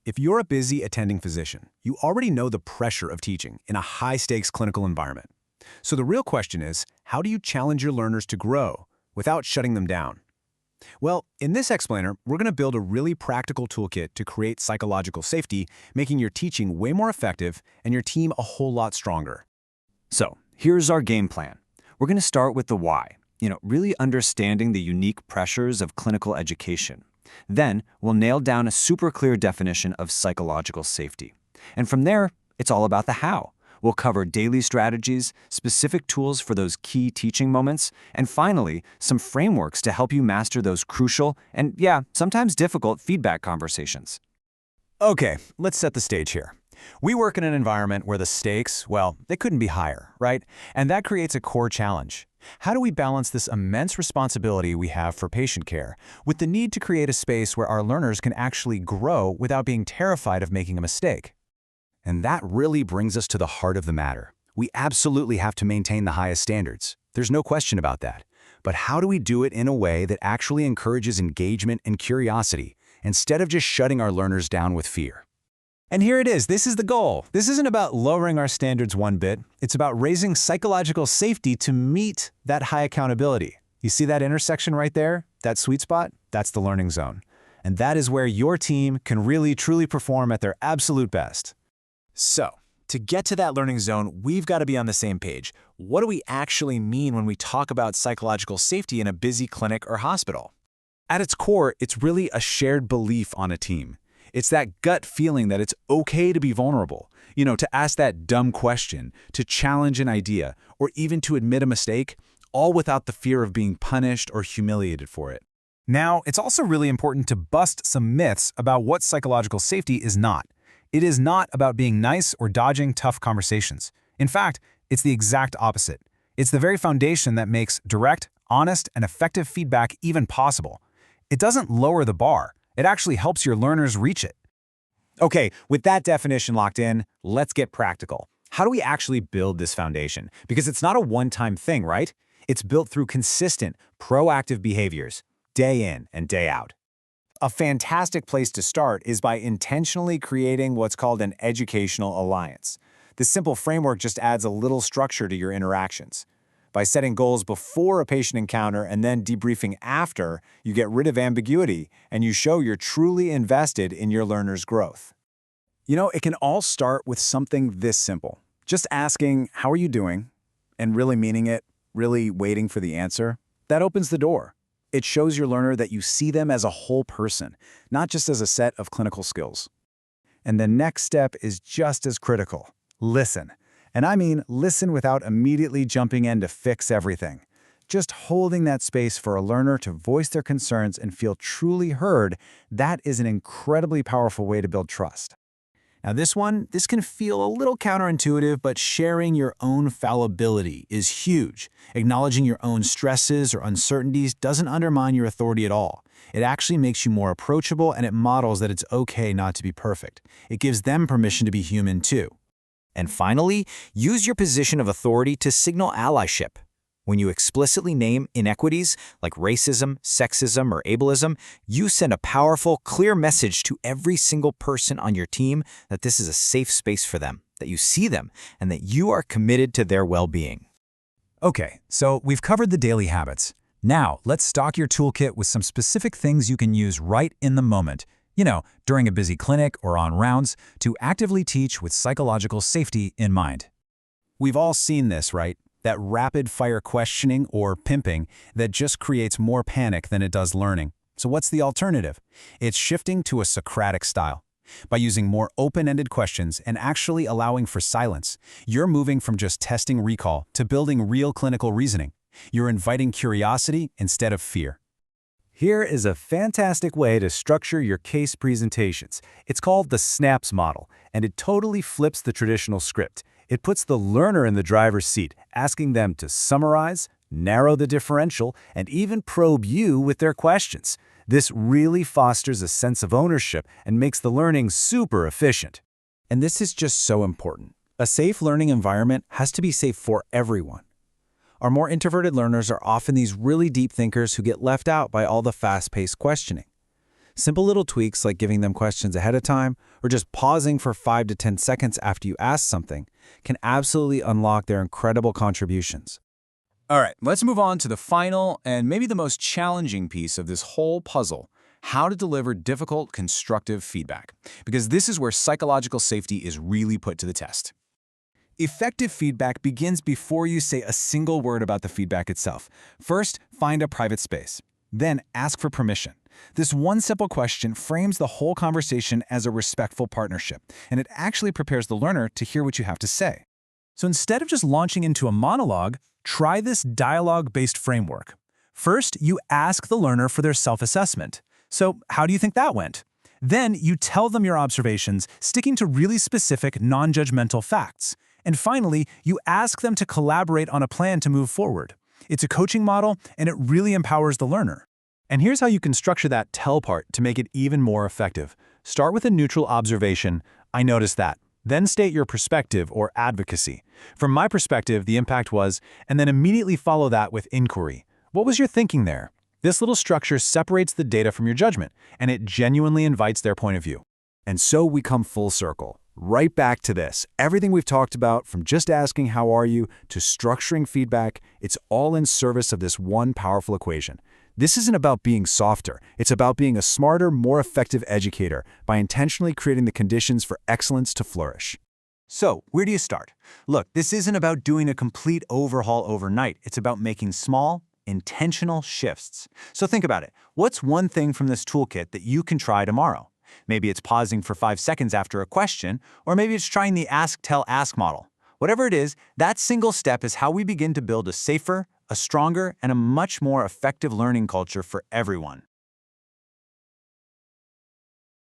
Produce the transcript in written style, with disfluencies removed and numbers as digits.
If you're a busy attending physician, you already know the pressure of teaching in a high-stakes clinical environment. So the real question is, how do you challenge your learners to grow without shutting them down? Well, in this explainer, we're going to build a really practical toolkit to create psychological safety, making your teaching way more effective and your team a whole lot stronger. So here's our game plan. We're going to start with the why, really understanding the unique pressures of clinical education. Then we'll nail down a super clear definition of psychological safety. And from there, it's all about the how. We'll cover daily strategies, specific tools for those key teaching moments, and finally, some frameworks to help you master those crucial and, sometimes difficult feedback conversations. Okay, let's set the stage here. We work in an environment where the stakes, well, they couldn't be higher, right? And that creates a core challenge. How do we balance this immense responsibility we have for patient care with the need to create a space where our learners can actually grow without being terrified of making a mistake? And that really brings us to the heart of the matter. We absolutely have to maintain the highest standards. There's no question about that. But how do we do it in a way that actually encourages engagement and curiosity, instead of just shutting our learners down with fear? And here it is. This is the goal. This isn't about lowering our standards one bit. It's about raising psychological safety to meet that high accountability. You see that intersection right there? That sweet spot? That's the learning zone. And that is where your team can really, truly perform at their absolute best. So, to get to that learning zone, we've got to be on the same page. What do we actually mean when we talk about psychological safety in a busy clinic or hospital? At its core, it's really a shared belief on a team. It's that gut feeling that it's okay to be vulnerable, to ask that dumb question, to challenge an idea, or even to admit a mistake, all without the fear of being punished or humiliated for it. Now, it's also really important to bust some myths about what psychological safety is not. It is not about being nice or dodging tough conversations. In fact, it's the exact opposite. It's the very foundation that makes direct, honest, and effective feedback even possible. It doesn't lower the bar. It actually helps your learners reach it. Okay, with that definition locked in, let's get practical. How do we actually build this foundation? Because it's not a one-time thing, right? It's built through consistent, proactive behaviors, day in and day out. A fantastic place to start is by intentionally creating what's called an educational alliance. This simple framework just adds a little structure to your interactions. By setting goals before a patient encounter and then debriefing after, you get rid of ambiguity and you show you're truly invested in your learner's growth. It can all start with something this simple. Just asking, "How are you doing?" and really meaning it, really waiting for the answer. That opens the door. It shows your learner that you see them as a whole person, not just as a set of clinical skills. And the next step is just as critical. Listen. And I mean listen without immediately jumping in to fix everything. Just holding that space for a learner to voice their concerns and feel truly heard, that is an incredibly powerful way to build trust. Now this can feel a little counterintuitive, but sharing your own fallibility is huge. Acknowledging your own stresses or uncertainties doesn't undermine your authority at all. It actually makes you more approachable, and it models that it's okay not to be perfect. It gives them permission to be human too. And finally, use your position of authority to signal allyship. When you explicitly name inequities like racism, sexism, or ableism, you send a powerful, clear message to every single person on your team that this is a safe space for them, that you see them, and that you are committed to their well-being. Okay, so we've covered the daily habits. Now, let's stock your toolkit with some specific things you can use right in the moment, during a busy clinic or on rounds, to actively teach with psychological safety in mind. We've all seen this, right? That rapid-fire questioning or pimping that just creates more panic than it does learning. So what's the alternative? It's shifting to a Socratic style. By using more open-ended questions and actually allowing for silence, you're moving from just testing recall to building real clinical reasoning. You're inviting curiosity instead of fear. Here is a fantastic way to structure your case presentations. It's called the SNAPS model, and it totally flips the traditional script. It puts the learner in the driver's seat, asking them to summarize, narrow the differential, and even probe you with their questions. This really fosters a sense of ownership and makes the learning super efficient. And this is just so important. A safe learning environment has to be safe for everyone. Our more introverted learners are often these really deep thinkers who get left out by all the fast-paced questioning. Simple little tweaks like giving them questions ahead of time or just pausing for 5 to 10 seconds after you ask something can absolutely unlock their incredible contributions. All right, let's move on to the final and maybe the most challenging piece of this whole puzzle: how to deliver difficult, constructive feedback. Because this is where psychological safety is really put to the test. Effective feedback begins before you say a single word about the feedback itself. First, find a private space. Then, ask for permission. This one simple question frames the whole conversation as a respectful partnership, and it actually prepares the learner to hear what you have to say. So instead of just launching into a monologue, try this dialogue-based framework. First, you ask the learner for their self-assessment. So, how do you think that went? Then, you tell them your observations, sticking to really specific, non-judgmental facts. And finally, you ask them to collaborate on a plan to move forward. It's a coaching model, and it really empowers the learner. And here's how you can structure that tell part to make it even more effective. Start with a neutral observation: "I noticed that." Then state your perspective or advocacy. From my perspective, the impact was, and then immediately follow that with inquiry. What was your thinking there? This little structure separates the data from your judgment, and it genuinely invites their point of view. And so we come full circle, right back to this. Everything we've talked about, from just asking how are you to structuring feedback, it's all in service of this one powerful equation. This isn't about being softer. It's about being a smarter, more effective educator by intentionally creating the conditions for excellence to flourish. So, where do you start? Look, this isn't about doing a complete overhaul overnight. It's about making small, intentional shifts. So think about it. What's one thing from this toolkit that you can try tomorrow? Maybe it's pausing for 5 seconds after a question, or maybe it's trying the ask, tell, ask model. Whatever it is, that single step is how we begin to build a safer, a stronger, and a much more effective learning culture for everyone.